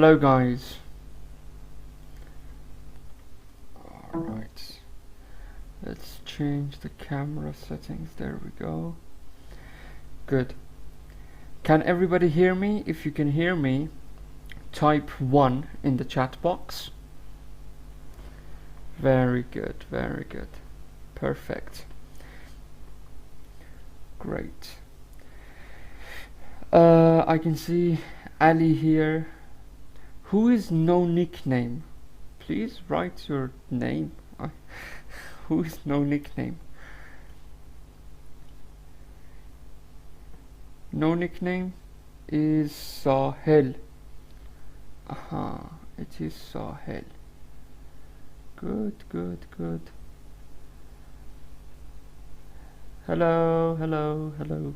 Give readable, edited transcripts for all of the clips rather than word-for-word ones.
Hello guys. Alright. Let's change the camera settings. There we go. Good. Can everybody hear me? If you can hear me, type 1 in the chat box. Very good, very good. Perfect. Great. I can see Ali here. Who is no nickname? Please write your name. Who is no nickname? No nickname is Sahel. Aha, it is Sahel. Good, good, good. Hello, hello, hello.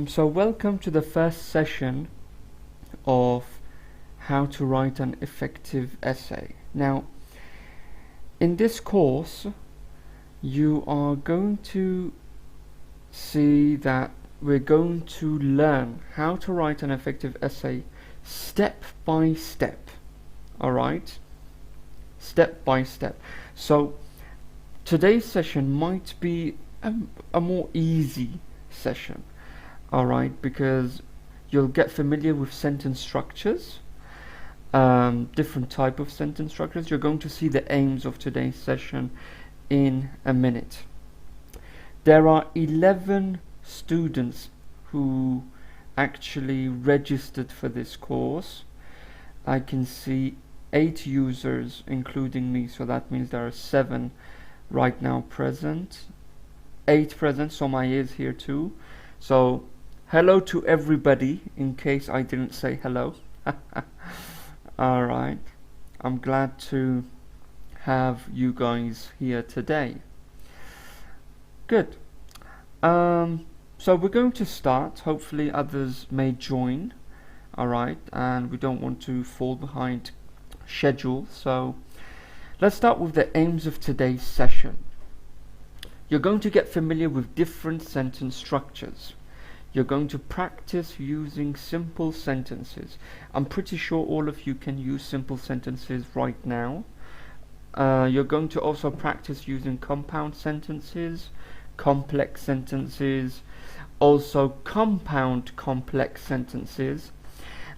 So welcome to the first session of how to write an effective essay. Now, in this course, you are going to see that we're going to learn how to write an effective essay step by step. Alright? Step by step. So, today's session might be a more easy session. Alright, because you'll get familiar with sentence structures, different type of sentence structures. You're going to see the aims of today's session in a minute. There are 11 students who actually registered for this course. I can see 8 users including me, so that means there are 7 right now present, 8 present, so my is here too. So hello to everybody, in case I didn't say hello. Alright, I'm glad to have you guys here today. Good. So we're going to start. Hopefully others may join. Alright, and we don't want to fall behind schedule. So let's start with the aims of today's session. You're going to get familiar with different sentence structures. You're going to practice using simple sentences. I'm pretty sure all of you can use simple sentences right now. You're going to also practice using compound sentences, complex sentences, also compound complex sentences.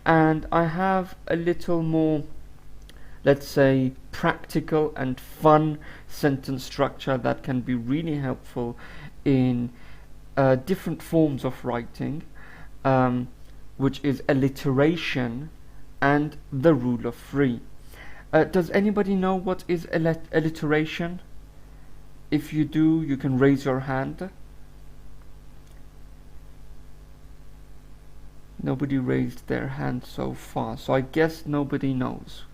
And I have a little more, let's say, practical and fun sentence structure that can be really helpful in different forms of writing, which is alliteration and the rule of 3. Does anybody know what is alliteration? If you do, you can raise your hand. Nobody raised their hand so far, so I guess nobody knows.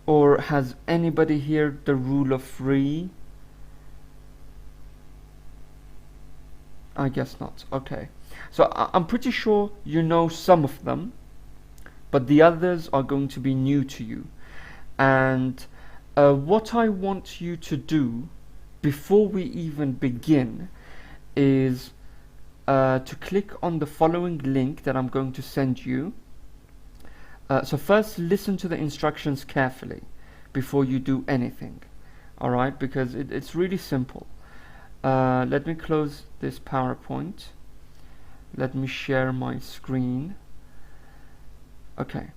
Or has anybody here the rule of 3? I guess not. Okay. So I'm pretty sure you know some of them, but the others are going to be new to you. And what I want you to do before we even begin is to click on the following link that I'm going to send you. So first, listen to the instructions carefully before you do anything. Alright, because it's really simple. Let me close this PowerPoint. Let me share my screen. Okay,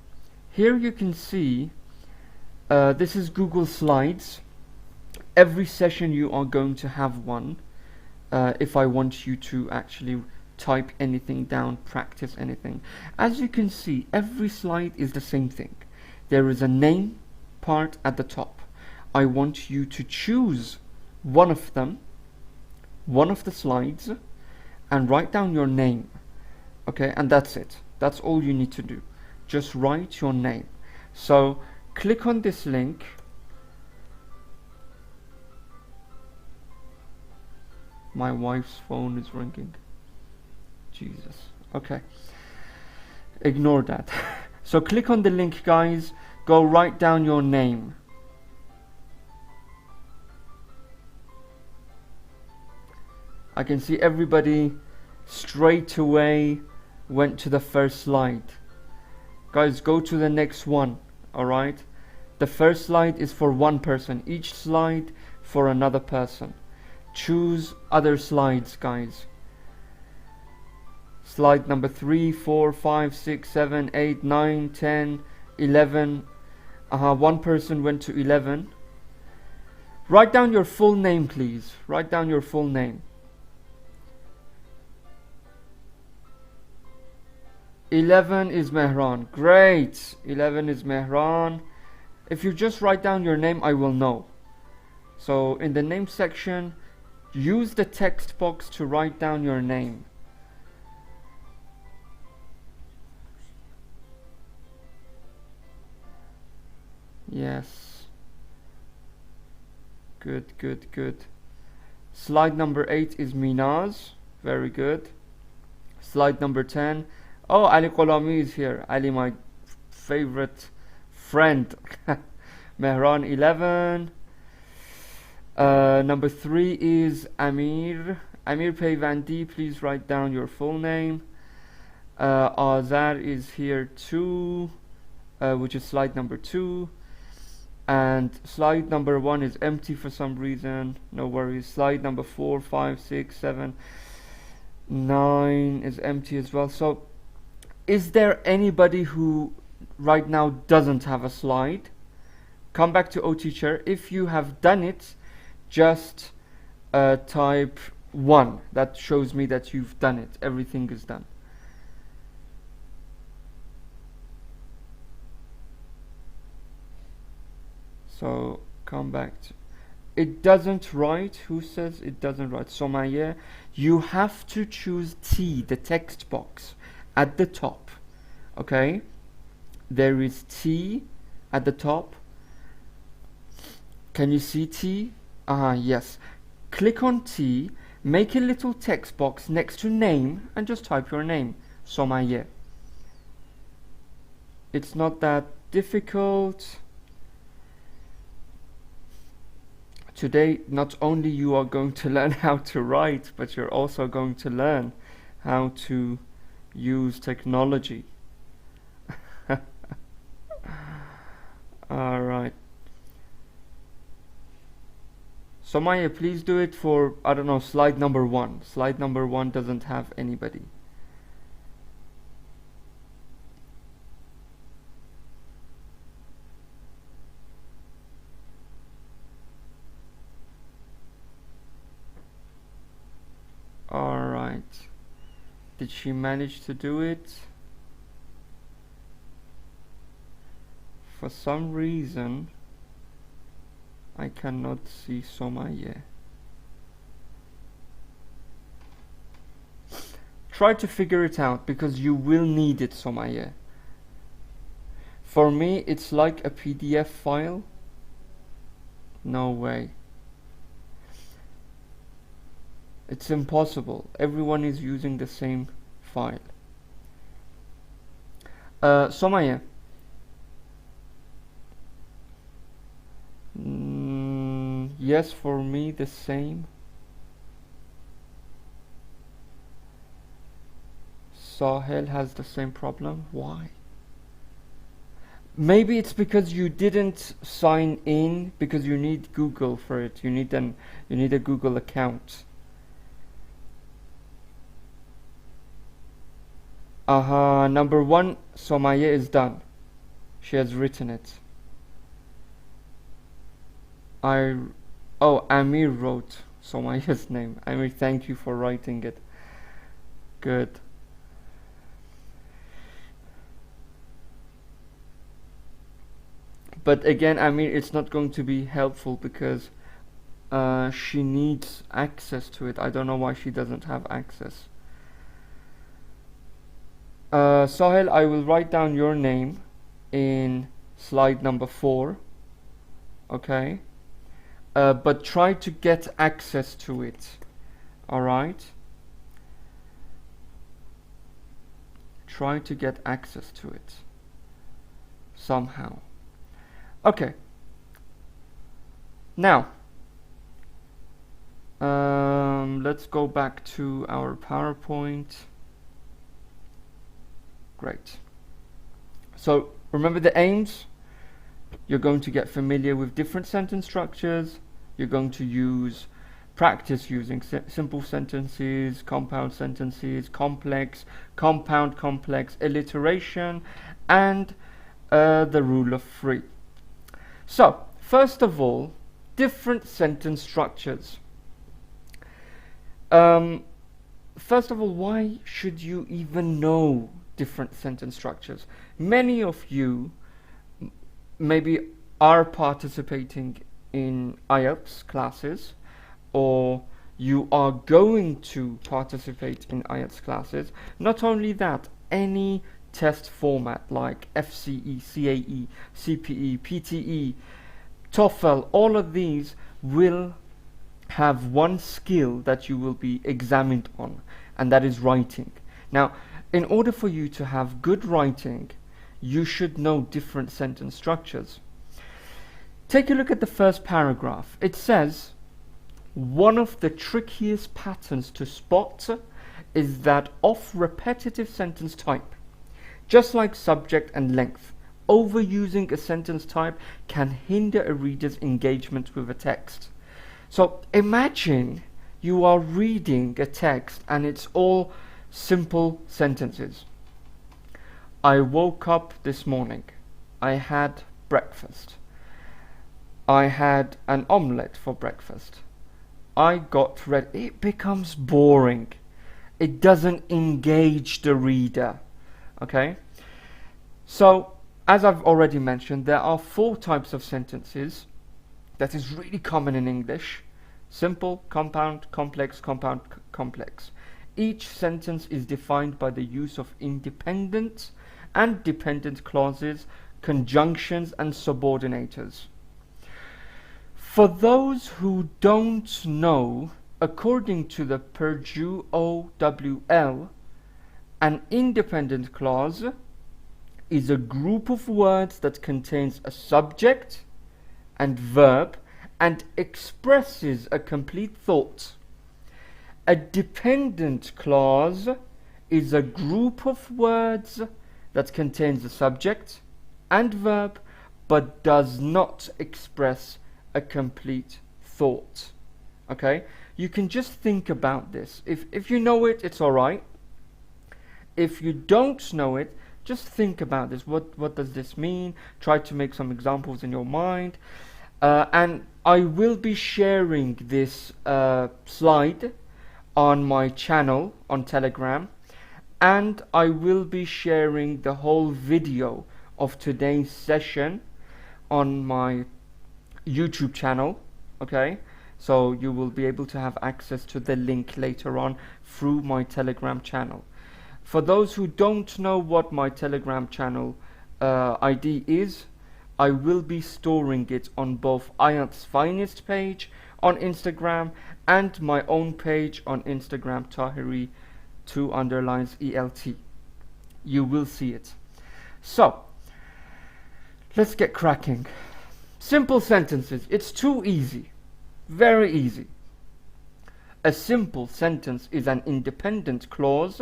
here you can see this is Google Slides. Every session you are going to have one. If I want you to actually type anything down, practice anything. As you can see, every slide is the same thing. There is a name part at the top. I want you to choose one of them, one of the slides, and write down your name. Okay, and that's it. That's all you need to do. Just write your name. So click on this link. My wife's phone is ringing. Jesus. Okay. Ignore that. So click on the link, guys. Go write down your name. I can see everybody straight away went to the first slide. Guys, go to the next one. Alright? The first slide is for one person, each slide for another person. Choose other slides, guys. Slide number 3, 4, 5, 6, 7, 8, 9, 10, 11. One person went to 11. Write down your full name, please. Write down your full name. 11 is Mehran. Great. 11 is Mehran. If you just write down your name, I will know. So in the name section, use the text box to write down your name. Yes. Good, good, good. Slide number 8 is Minaz. Very good. Slide number 10. Oh, Ali Qolami is here. Ali, my favorite friend. Mehran 11. Number 3 is Amir. Amir Payvandi, please write down your full name. Azar is here too, which is slide number 2. And slide number 1 is empty for some reason. No worries. Slide number 4, 5, 6, 7, 9 is empty as well. So is there anybody who right now doesn't have a slide? Come back to OTeacher. If you have done it, just type 1. That shows me that you've done it. Everything is done. So come back to it. Doesn't write. Who says it doesn't write? Somaya, you have to choose T, the text box at the top. Okay, there is T at the top. Can you see T? Yes. Click on T, make a little text box next to name, and just type your name. Somaya. It's not that difficult. Today, not only you are going to learn how to write, but you're also going to learn how to use technology. Alright. So Maya, please do it for, I don't know, slide number 1. Slide number 1 doesn't have anybody. Alright. Did she manage to do it? For some reason, I cannot see Somaya. Try to figure it out, because you will need it, Somaya. For me, it's like a PDF file. No way. It's impossible. Everyone is using the same file. Somaya. Yes, for me the same. Sahel has the same problem. Why? Maybe it's because you didn't sign in, because you need Google for it. You need a Google account. Number 1, Somaya is done. She has written it. Amir wrote Somaya's name. Amir, thank you for writing it. Good. But again, Amir, it's not going to be helpful because she needs access to it. I don't know why she doesn't have access. Sahel, I will write down your name in slide number 4. Okay. But try to get access to it. Alright? Try to get access to it somehow. Okay. Now, let's go back to our PowerPoint. Great. So remember the aims. You're going to get familiar with different sentence structures. You're going to practice using simple sentences, compound sentences, complex, compound, complex, alliteration, and the rule of three. So first of all, different sentence structures. First of all, why should you even know different sentence structures? Many of you maybe are participating in IELTS classes, or you are going to participate in IELTS classes. Not only that, any test format like FCE, CAE, CPE, PTE, TOEFL, all of these will have one skill that you will be examined on, and that is writing. Now, in order for you to have good writing, you should know different sentence structures. Take a look at the first paragraph. It says, one of the trickiest patterns to spot is that of repetitive sentence type. Just like subject and length, overusing a sentence type can hinder a reader's engagement with a text. So imagine you are reading a text and it's all simple sentences. I woke up this morning. I had breakfast. I had an omelette for breakfast. I got ready. It becomes boring. It doesn't engage the reader. Okay? So, as I've already mentioned, there are 4 types of sentences that is really common in English. Simple, compound, complex, compound, complex. Each sentence is defined by the use of independent and dependent clauses, conjunctions, and subordinators. For those who don't know, according to the Purdue OWL, an independent clause is a group of words that contains a subject and verb and expresses a complete thought. A dependent clause is a group of words that contains a subject and verb but does not express a complete thought. Okay? You can just think about this. If you know it, it's alright. If you don't know it, just think about this. What does this mean? Try to make some examples in your mind. And I will be sharing this slide on my channel on Telegram, and I will be sharing the whole video of today's session on my YouTube channel. Okay, so you will be able to have access to the link later on through my Telegram channel. For those who don't know what my Telegram channel ID is, I will be storing it on both IELTS Finest page on Instagram and my own page on Instagram, Taheri 2_ELT. You will see it. So, let's get cracking. Simple sentences. It's too easy. Very easy. A simple sentence is an independent clause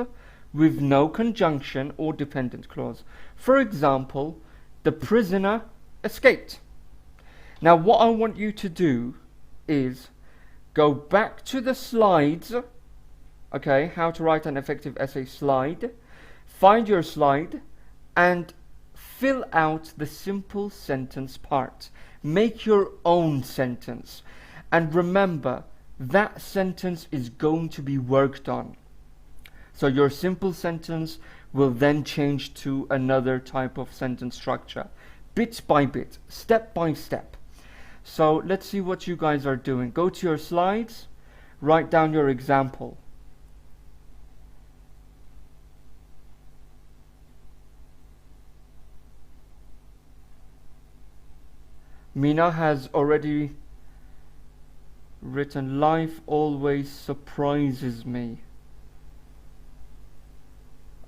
with no conjunction or dependent clause. For example, the prisoner escaped. Now what I want you to do is go back to the slides. Okay, how to write an effective essay slide. Find your slide and fill out the simple sentence part. Make your own sentence. And remember, that sentence is going to be worked on. So your simple sentence will then change to another type of sentence structure, bit by bit, step by step. So let's see what you guys are doing. Go to your slides, write down your example. Mina has already written, life always surprises me.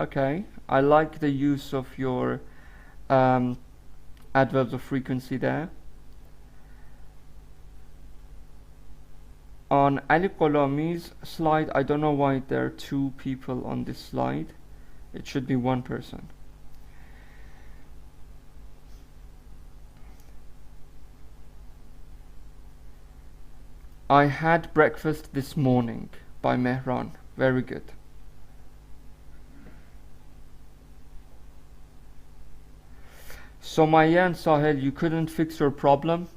Okay, I like the use of your adverbs of frequency there. On Ali Qolami's slide, I don't know why there are 2 people on this slide. It should be 1 person. I had breakfast this morning by Mehran. Very good. So Maya and Sahel, you couldn't fix your problem?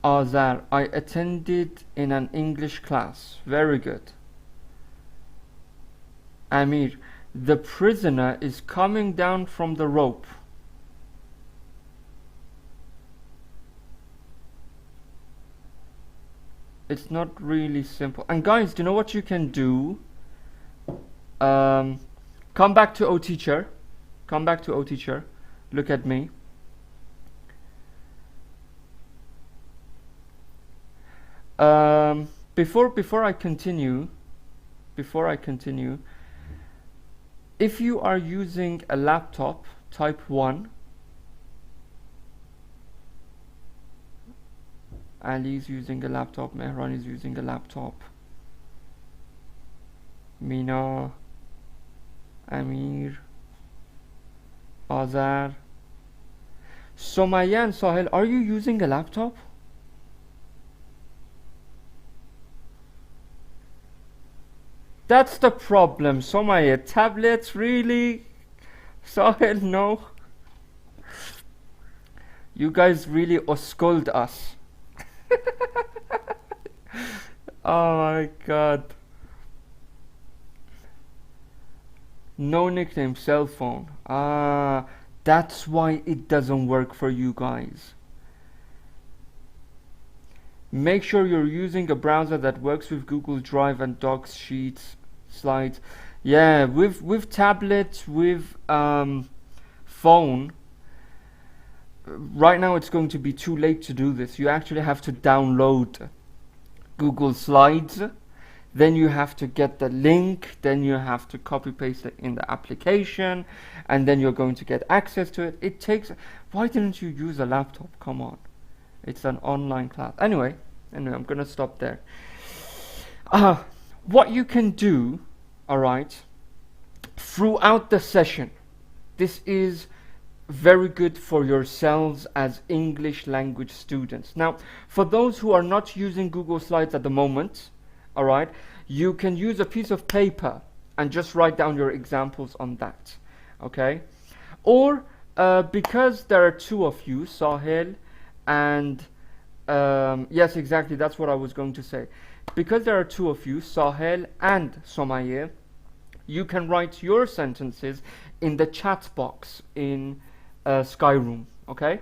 Azar, I attended in an English class. Very good. Amir, the prisoner is coming down from the rope. It's not really simple. And guys, do you know what you can do? Come back to O teacher. Come back to O teacher. Look at me. Before I continue, if you are using a laptop, type 1. Ali is using a laptop, Mehran is using a laptop, Mina, Amir, Azar, Somaya and Sahel, are you using a laptop? That's the problem, Somaya. Tablets, really? Sahel, no. You guys really osculd us. Oh my god. No nickname, cell phone. Ah, that's why it doesn't work for you guys. Make sure you're using a browser that works with Google Drive and Docs, Sheets, Slides. Yeah, with tablet, with phone. Right now it's going to be too late to do this. You actually have to download Google Slides, then you have to get the link, then you have to copy paste it in the application, and then you're going to get access to it. It takes, why didn't you use a laptop? Come on, it's an online class. Anyway, I'm gonna stop there. What you can do, all right, throughout the session, this is very good for yourselves as English language students. Now, for those who are not using Google Slides at the moment, all right, you can use a piece of paper and just write down your examples on that, okay? Or because there are two of you, Sahel and yes, exactly, that's what I was going to say. Because there are two of you, Sahel and Somaye, you can write your sentences in the chat box in Skyroom, okay?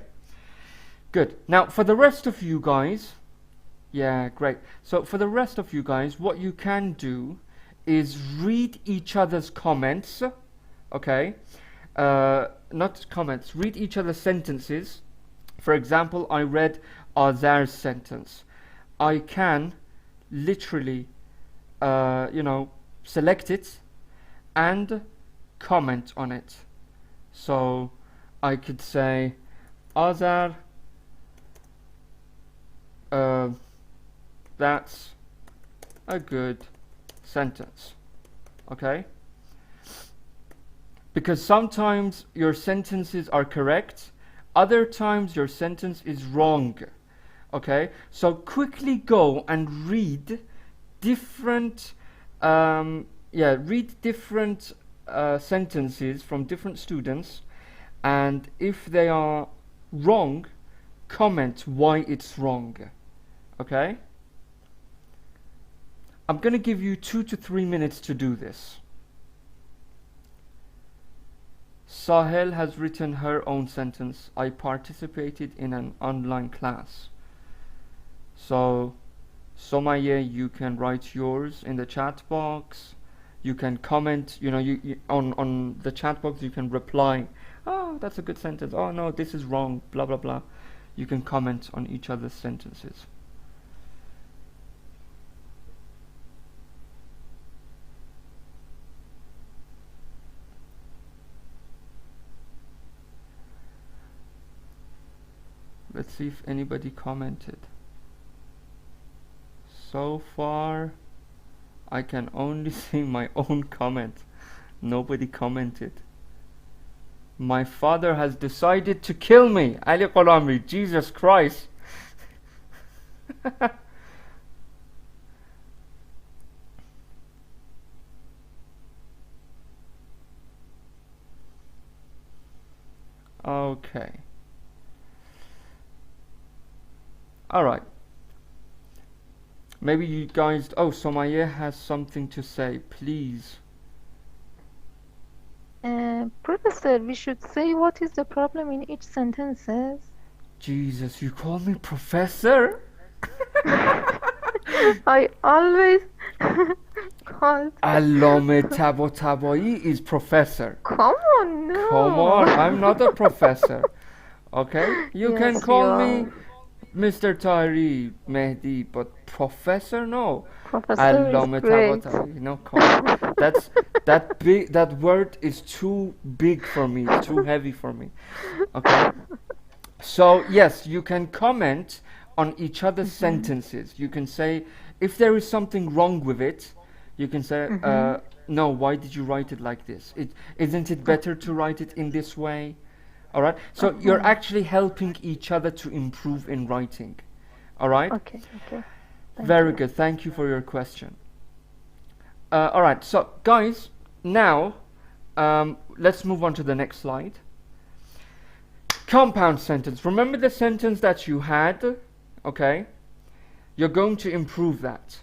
Good. Now, for the rest of you guys, yeah, great. So for the rest of you guys, what you can do is read each other's comments, okay? Not comments, read each other's sentences. For example, I read Azar's sentence. I can literally, select it and comment on it. So I could say, Azar, that's a good sentence, okay? Because sometimes your sentences are correct, other times your sentence is wrong, okay? So quickly go and read different, sentences from different students, and if they are wrong, comment why it's wrong, okay? I'm going to give you 2 to 3 minutes to do this. Sahel has written her own sentence. I participated in an online class. So, Somaye, you can write yours in the chat box. You can comment, on the chat box, you can reply. Oh, that's a good sentence. Oh, no, this is wrong, blah, blah, blah. You can comment on each other's sentences. Let's see if anybody commented. So far, I can only see my own comment. Nobody commented. My father has decided to kill me. Ali Qalami, Jesus Christ. Okay. Alright. Maybe you guys... Oh, Somaya has something to say. Please. Professor, we should say what is the problem in each sentences. Jesus, you call me professor? I always called. Allame Tabatabai is professor. Come on, no. Come on, I'm not a professor. Okay? You can Yes, call you me are. Mr. Taheri, Mehdi, but professor? No. Professor is Allame great. Tabatabai. No, come on. That word is too big for me. It's too heavy for me. Okay? So, yes, you can comment on each other's sentences. You can say, if there is something wrong with it, you can say, no, why did you write it like this? Isn't it better to write it in this way? Alright? So, you're actually helping each other to improve in writing. Alright? Okay. Thank Very you. good. Thank you for your question. Alright, so, guys, now, let's move on to the next slide. Compound sentence. Remember the sentence that you had? Okay? You're going to improve that.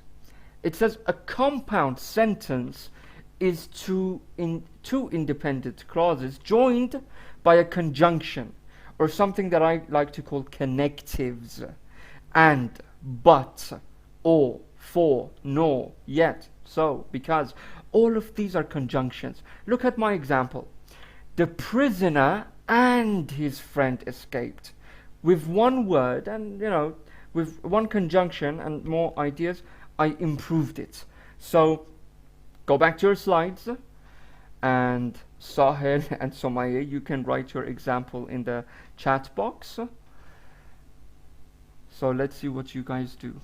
It says a compound sentence is two independent clauses joined by a conjunction, or something that I like to call connectives. And, but, or, for, nor, yet, so, because. All of these are conjunctions. Look at my example. The prisoner and his friend escaped. With one word and, with one conjunction and more ideas, I improved it. So, go back to your slides, and Sahel and Somaye, you can write your example in the chat box. So, let's see what you guys do.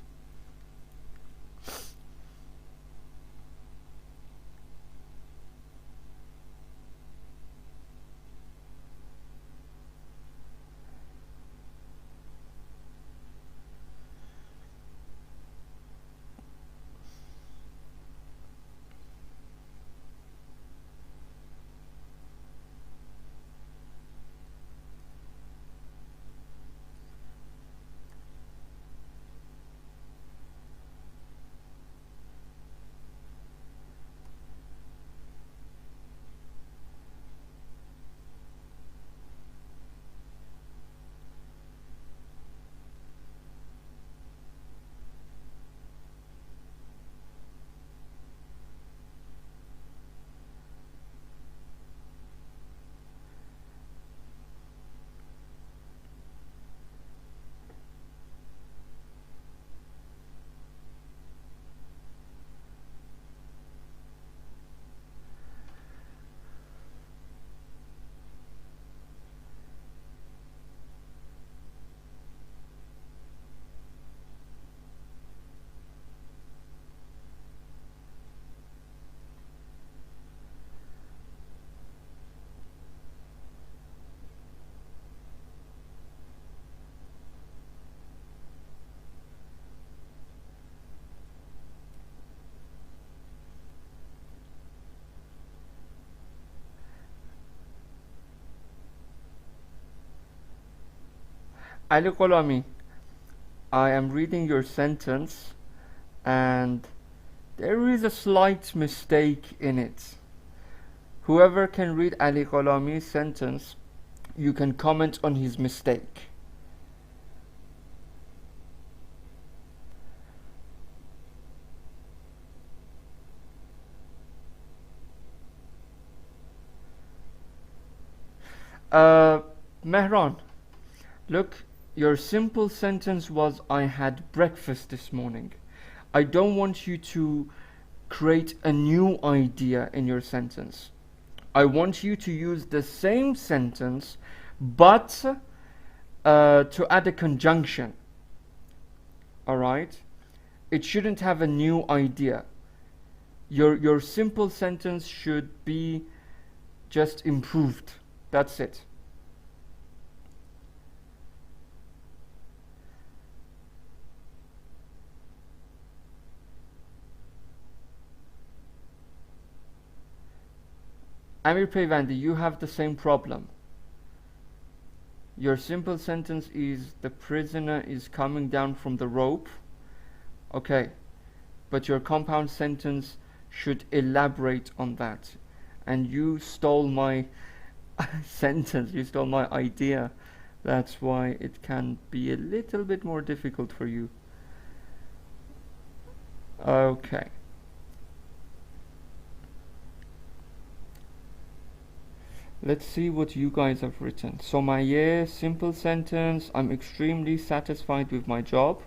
Ali Kolami, I am reading your sentence and there is a slight mistake in it. Whoever can read Ali Kolami's sentence, you can comment on his mistake. Mehran, look, your simple sentence was I had breakfast this morning. I don't want you to create a new idea in your sentence. I want you to use the same sentence, but to add a conjunction. Alright? It shouldn't have a new idea. Your simple sentence should be just improved. That's it. Amir Peyvandi, you have the same problem. Your simple sentence is the prisoner is coming down from the rope. Okay, but your compound sentence should elaborate on that. And you stole my sentence, you stole my idea. That's why it can be a little bit more difficult for you. Okay. Let's see what you guys have written. So my simple sentence, I'm extremely satisfied with my job.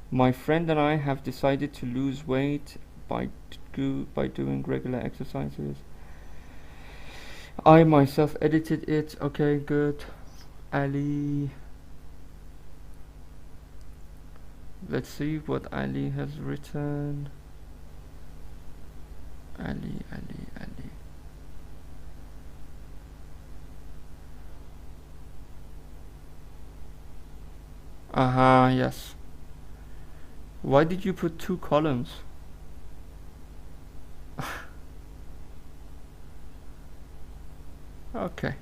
My friend and I have decided to lose weight by doing regular exercises. I myself edited it. Okay, good. Ali. Let's see what Ali has written. Ali. Yes. Why did you put 2 columns? Okay.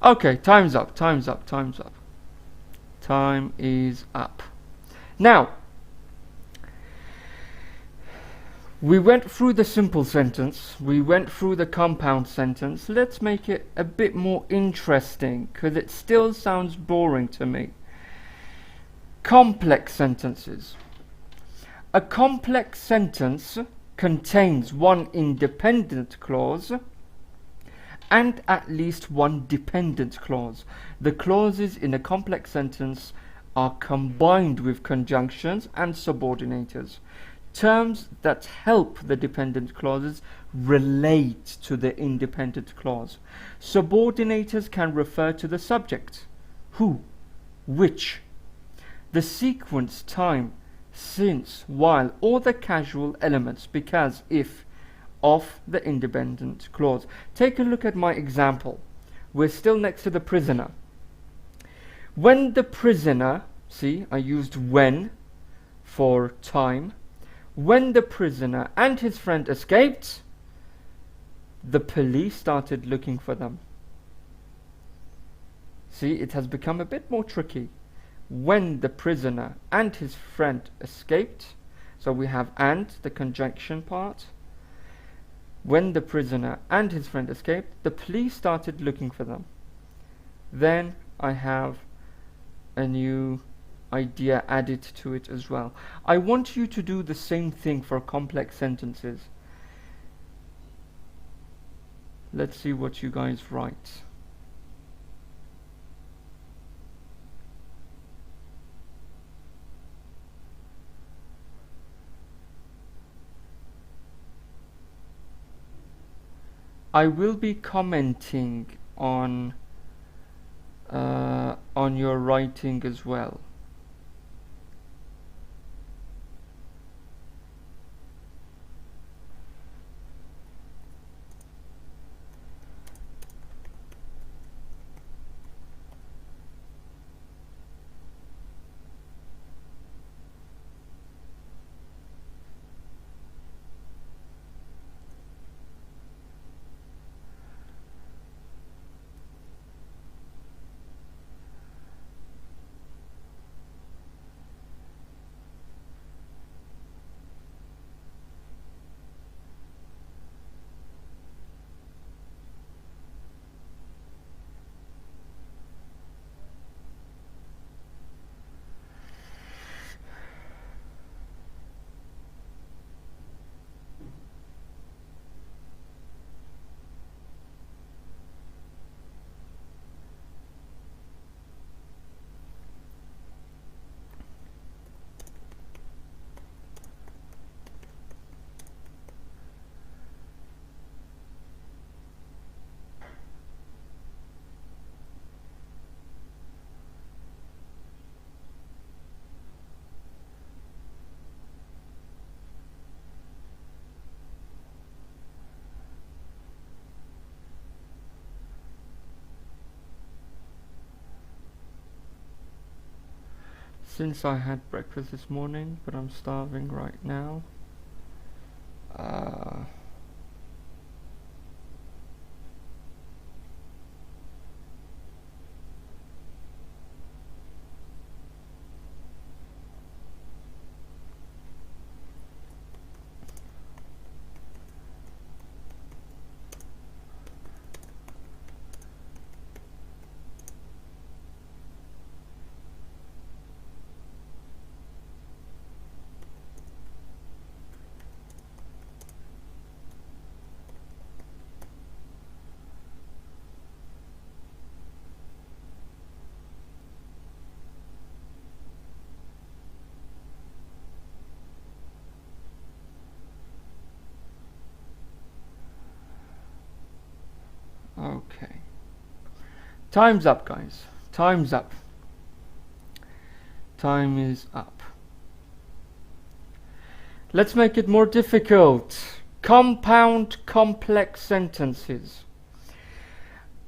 Okay, time's up. Time is up. Now, we went through the simple sentence, we went through the compound sentence. Let's make it a bit more interesting, because it still sounds boring to me. Complex sentences. A complex sentence contains one independent clause and at least one dependent clause. The clauses in a complex sentence are combined with conjunctions and subordinators. Terms that help the dependent clauses relate to the independent clause. Subordinators can refer to the subject, who, which, the sequence, time, since, while, or the causal elements, because, if, of the independent clause. Take a look at my example. We're still next to the prisoner. When the prisoner, see, I used when for time. When the prisoner and his friend escaped, the police started looking for them. See, it has become a bit more tricky. When the prisoner and his friend escaped, so we have and, the conjunction part. When the prisoner and his friend escaped, the police started looking for them. Then I have a new idea added to it as well. I want you to do the same thing for complex sentences. Let's see what you guys write. I will be commenting on your writing as well. Since I had breakfast this morning, but I'm starving right now. Uh, okay. Time's up, guys. Time's up. Time is up. Let's make it more difficult. Compound complex sentences.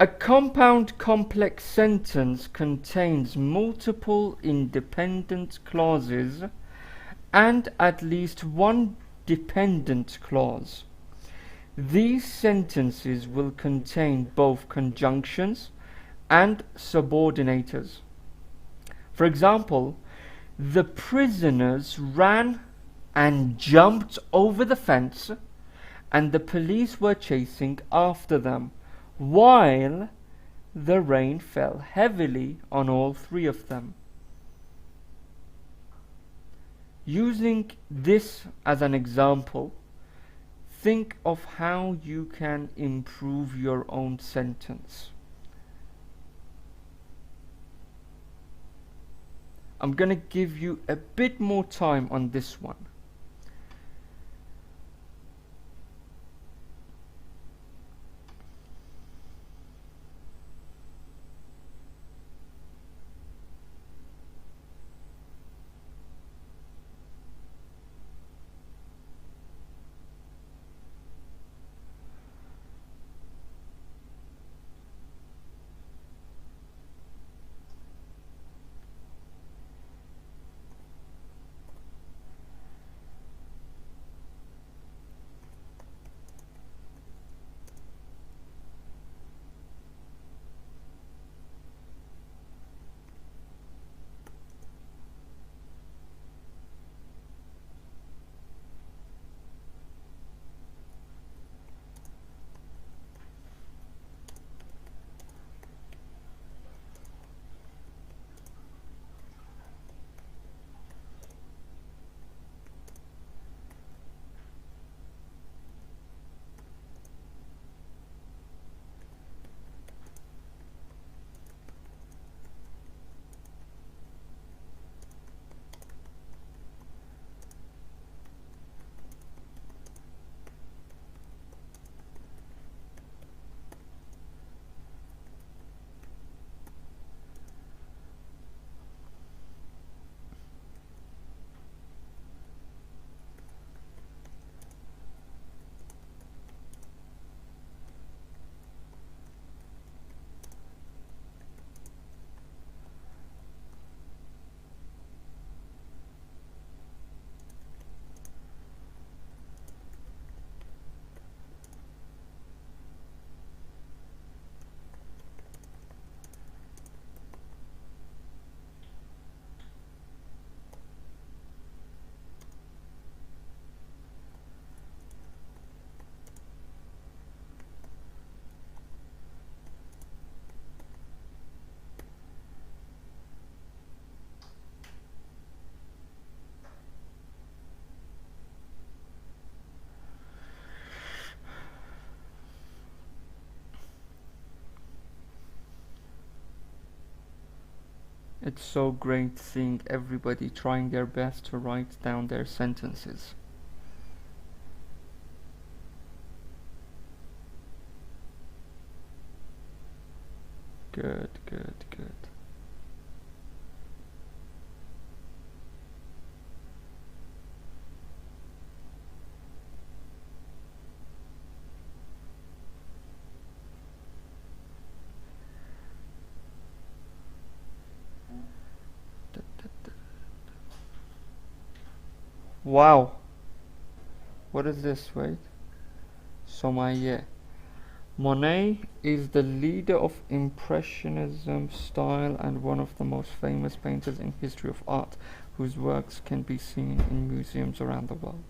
A compound complex sentence contains multiple independent clauses and at least one dependent clause. These sentences will contain both conjunctions and subordinators. For example, the prisoners ran and jumped over the fence, and the police were chasing after them, while the rain fell heavily on all three of them. Using this as an example, think of how you can improve your own sentence. I'm going to give you a bit more time on this one. It's so great seeing everybody trying their best to write down their sentences. Good, good, good. Wow. What is this? Wait. Somaye. Monet is the leader of Impressionism style and one of the most famous painters in history of art, whose works can be seen in museums around the world.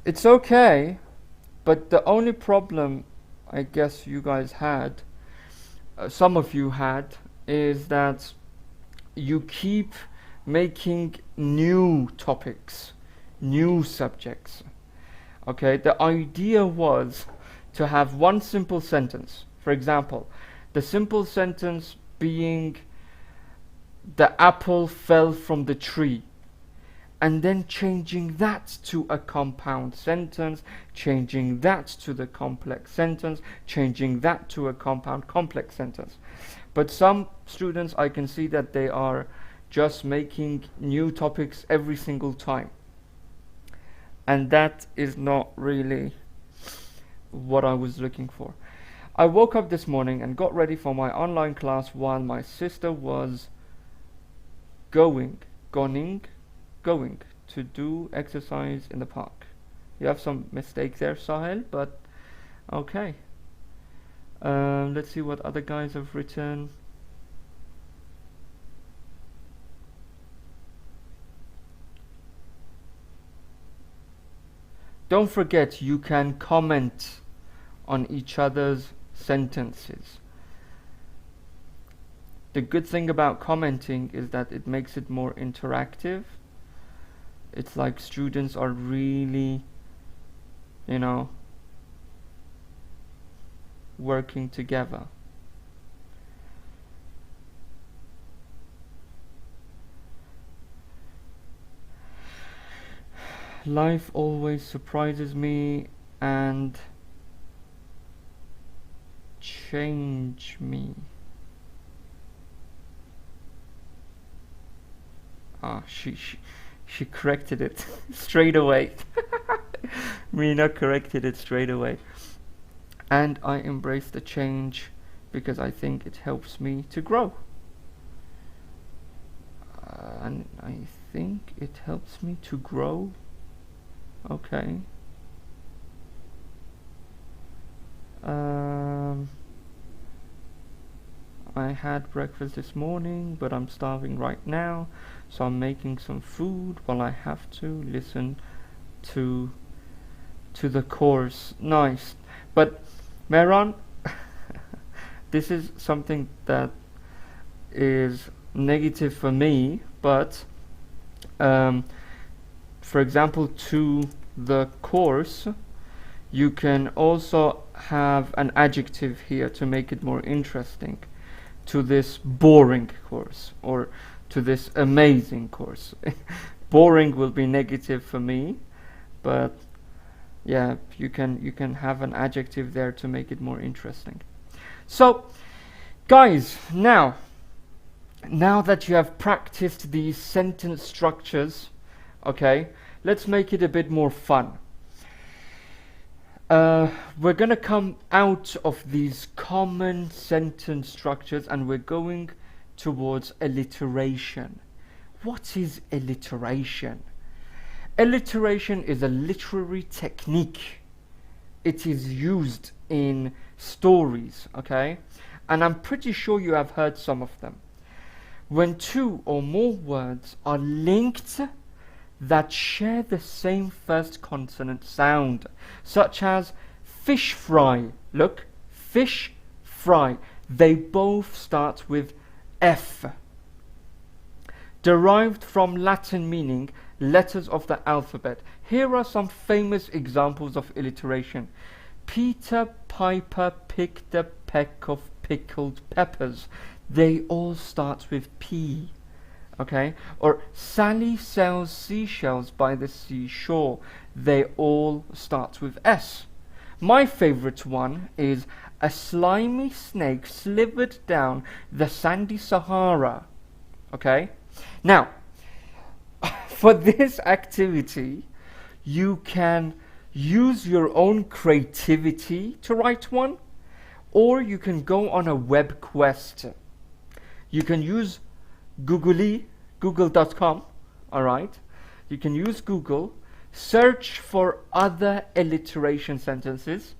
It's okay, but the only problem I guess you guys had, some of you had, is that you keep making new topics, new subjects. Okay, the idea was to have one simple sentence. For example, the simple sentence being the apple fell from the tree, and then changing that to a compound sentence, changing that to the complex sentence, changing that to a compound complex sentence. But some students, I can see that they are just making new topics every single time, and that is not really what I was looking for. I woke up this morning and got ready for my online class while my sister was going to do exercise in the park. You have some mistake there, Sahel, but okay. Let's see what other guys have written. Don't forget, you can comment on each other's sentences. The good thing about commenting is that it makes it more interactive. It's like students are really, working together. Life always surprises me and change me. She corrected it straight away. Mina corrected it straight away. And I embrace the change because I think it helps me to grow. And I think it helps me to grow. Okay. I had breakfast this morning, but I'm starving right now, so I'm making some food while I have to listen to the course. Nice. But Mehran, this is something that is negative for me, but for example, to the course, you can also have an adjective here to make it more interesting. To this boring course, or to this amazing course. Boring will be negative for me, but yeah, you can have an adjective there to make it more interesting. So guys, now that you have practiced these sentence structures, okay, let's make it a bit more fun. We're gonna come out of these common sentence structures and we're going towards alliteration. What is alliteration? Alliteration is a literary technique. It is used in stories, okay? And I'm pretty sure you have heard some of them. When two or more words are linked that share the same first consonant sound, such as fish fry. Look, fish fry. They both start with F. Derived from Latin meaning letters of the alphabet. Here are some famous examples of alliteration. Peter Piper picked a peck of pickled peppers. They all start with P. Okay, or Sally sells seashells by the seashore. They all start with S. My favorite one is a slimy snake slithered down the sandy Sahara. Okay, now for this activity you can use your own creativity to write one, or you can go on a web quest. You can use google.com, all right? You can use Google, search for other alliteration sentences,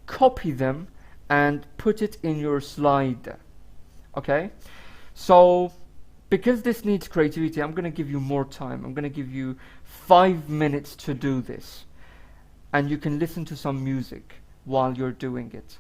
copy them, and put it in your slide. Okay? So, because this needs creativity, I'm going to give you more time. I'm going to give you 5 minutes to do this. And you can listen to some music while you're doing it.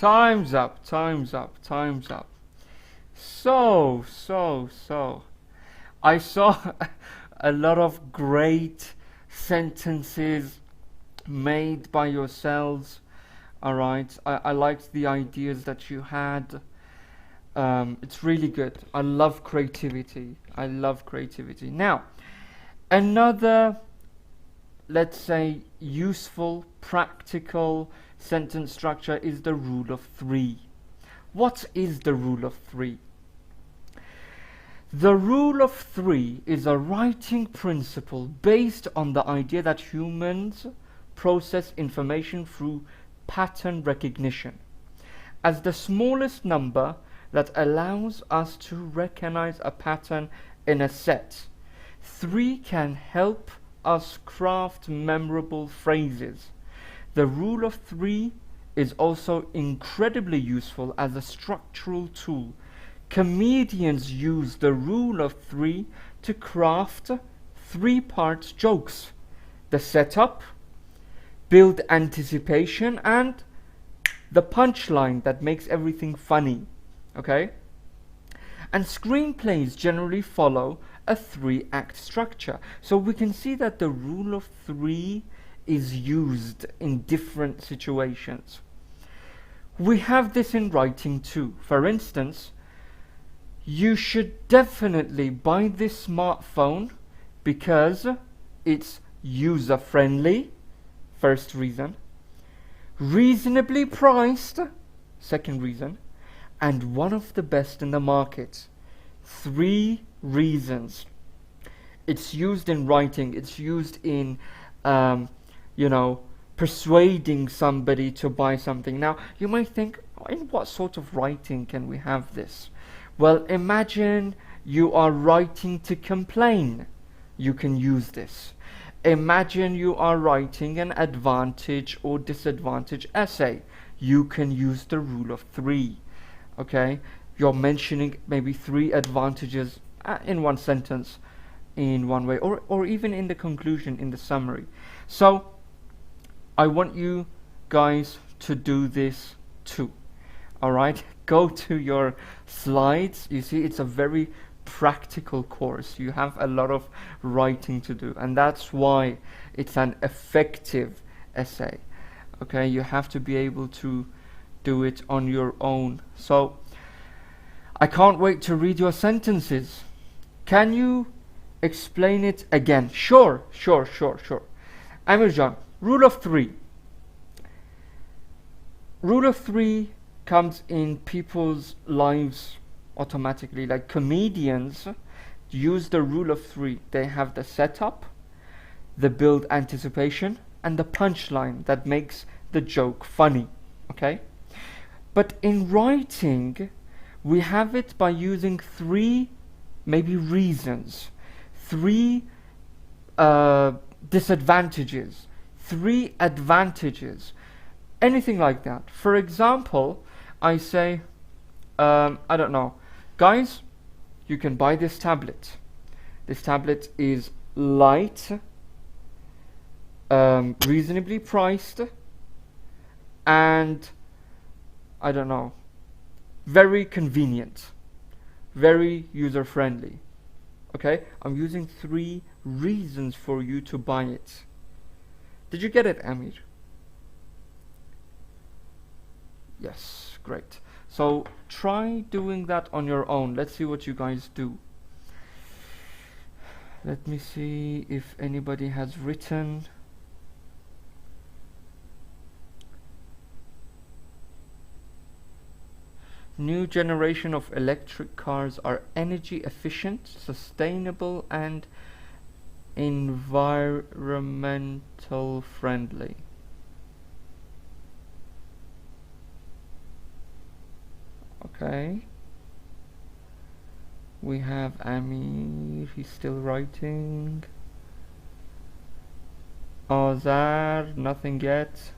Time's up, time's up, time's up. So, I saw a lot of great sentences made by yourselves. Alright, I liked the ideas that you had. It's really good. I love creativity. I love creativity. Now, another, let's say, useful, practical sentence structure is the rule of three. What is the rule of three? The rule of three is a writing principle based on the idea that humans process information through pattern recognition. As the smallest number that allows us to recognize a pattern in a set, three can help us craft memorable phrases. The rule of three is also incredibly useful as a structural tool. Comedians use the rule of three to craft three-part jokes: the setup, build anticipation, and the punchline that makes everything funny. Okay? And screenplays generally follow a three-act structure. So we can see that the rule of three is used in different situations. We have this in writing too. For instance, you should definitely buy this smartphone because it's user-friendly, first reason. Reasonably priced, second reason. And one of the best in the market. Three reasons. It's used in writing. It's used in, persuading somebody to buy something. Now, you might think, in what sort of writing can we have this? Well, imagine you are writing to complain. You can use this. Imagine you are writing an advantage or disadvantage essay. You can use the rule of three. Okay? You're mentioning maybe three advantages in one sentence in one way, or even in the conclusion, in the summary. So, I want you guys to do this too. Alright? Go to your slides. You see, it's a very practical course. You have a lot of writing to do, and that's why it's an effective essay. Okay? You have to be able to do it on your own. So, I can't wait to read your sentences. Can you explain it again? Sure. Amirjan, rule of three. Rule of three comes in people's lives automatically. Like comedians use the rule of three. They have the setup, the build anticipation, and the punchline that makes the joke funny. Okay? But in writing, we have it by using three, maybe reasons, three disadvantages, three advantages, anything like that. For example, I say, I don't know, guys, you can buy this tablet. This tablet is light, reasonably priced, and I don't know, very convenient, very user-friendly. Okay, I'm using three reasons for you to buy it. Did you get it, Amir? Yes, great. So try doing that on your own. Let's see what you guys do. Let me see if anybody has written. New generation of electric cars are energy efficient, sustainable, and environmental friendly. Okay. We have Amir, he's still writing. Azar, nothing yet.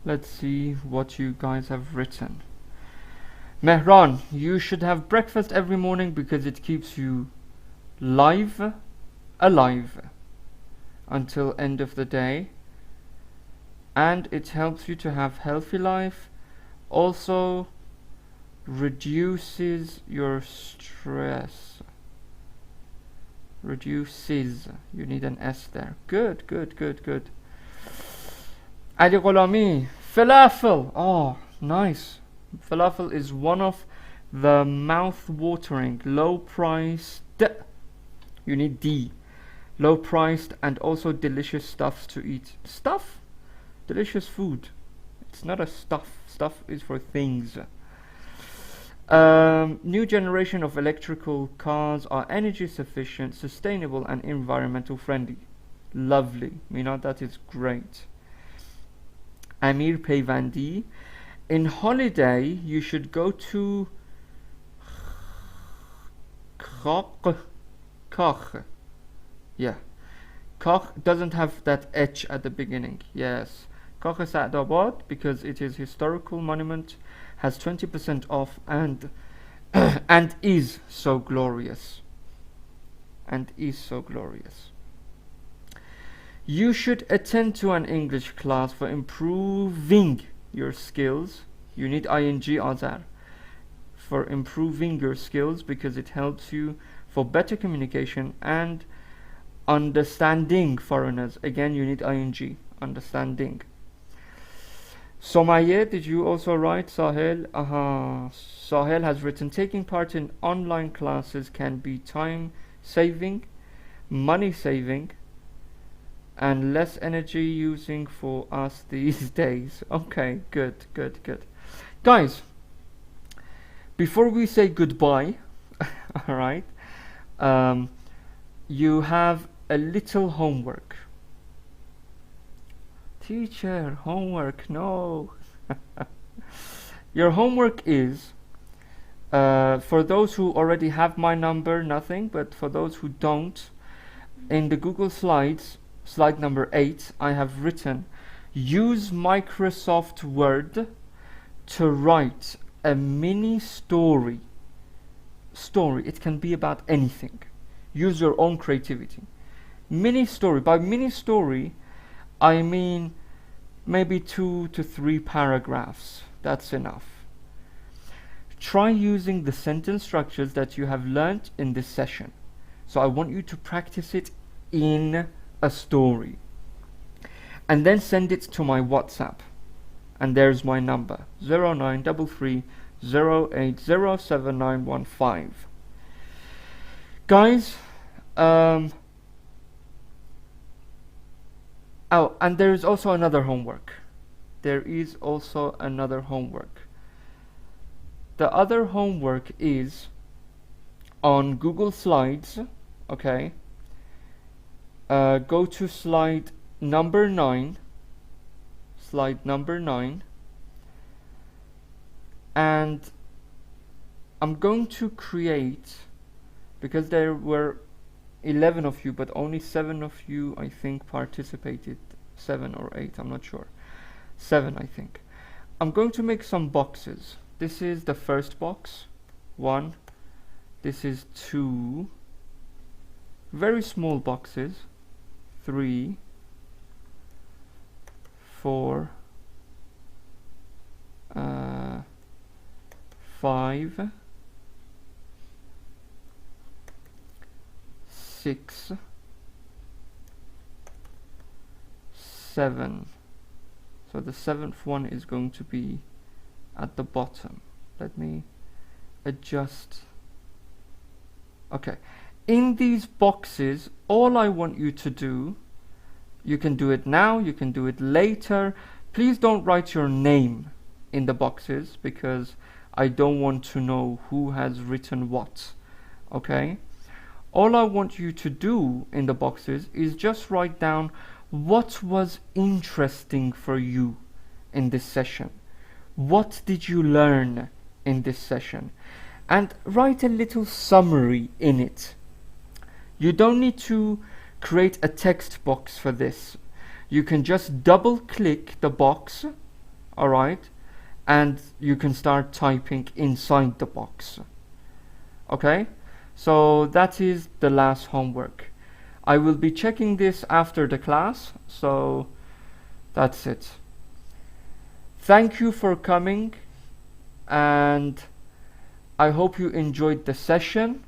Let's see what you guys have written. Mehran, you should have breakfast every morning because it keeps you alive until end of the day, and it helps you to have healthy life. Also reduces your stress. Reduces. You need an S there. Good. Ali Gholami, falafel. Oh, nice. Falafel is one of the mouth-watering, low-priced. You need D. Low-priced and also delicious stuffs to eat. Stuff? Delicious food. It's not a stuff. Stuff is for things. New generation of electrical cars are energy sufficient, sustainable and environmental friendly. Lovely. That is great. Amir Payvandi, in holiday you should go to Koch. Yeah. Koch doesn't have that H at the beginning. Yes. Koch Sa'dabad, because it is historical monument, has 20% off and and is so glorious. You should attend to an English class for improving your skills. You need ing Azar for improving your skills because it helps you for better communication and understanding foreigners. Again, you need ing, understanding. Somaye, did you also write? Sahel? Sahel has written, taking part in online classes can be time saving, money saving, and less energy using for us these days. Okay, good. Guys, before we say goodbye, alright, you have a little homework. Teacher, homework, no. Your homework is, for those who already have my number, nothing, but for those who don't, in the Google Slides, slide number 8, I have written, use Microsoft Word to write a mini story. It can be about anything. Use your own creativity. Mini story. By mini story, I mean maybe 2 to 3 paragraphs. That's enough. Try using the sentence structures that you have learnt in this session. So I want you to practice it in a story. And then send it to my WhatsApp. And there's my number, 093308079115. Guys, oh, and there is also another homework. The other homework is on Google Slides. Okay. Go to slide number 9. And I'm going to create, because there were 11 of you, but only 7 of you, I think, participated. 7 or 8, I'm not sure. 7, I think. I'm going to make some boxes. This is the first box. 1. This is 2. Very small boxes. 3. 4. 5. 6. 7. So the 7th one is going to be at the bottom. Let me adjust. Okay. In these boxes, all I want you to do, you can do it now, you can do it later. Please don't write your name in the boxes because I don't want to know who has written what. Okay? All I want you to do in the boxes is just write down what was interesting for you in this session. What did you learn in this session? And write a little summary in it. You don't need to create a text box for this. You can just double click the box alright, and you can start typing inside the box. Okay, so that is the last homework. I will be checking this after the class, so that's it. Thank you for coming, and I hope you enjoyed the session.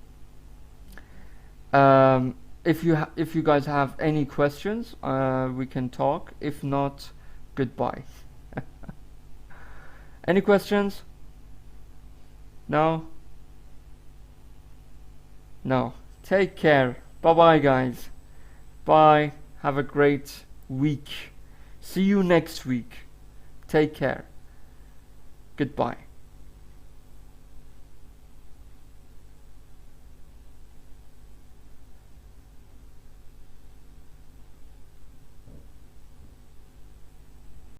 If you guys have any questions, we can talk. If not, goodbye. Any questions? No? No. Take care. Bye bye, guys. Bye. Have a great week. See you next week. Take care. Goodbye.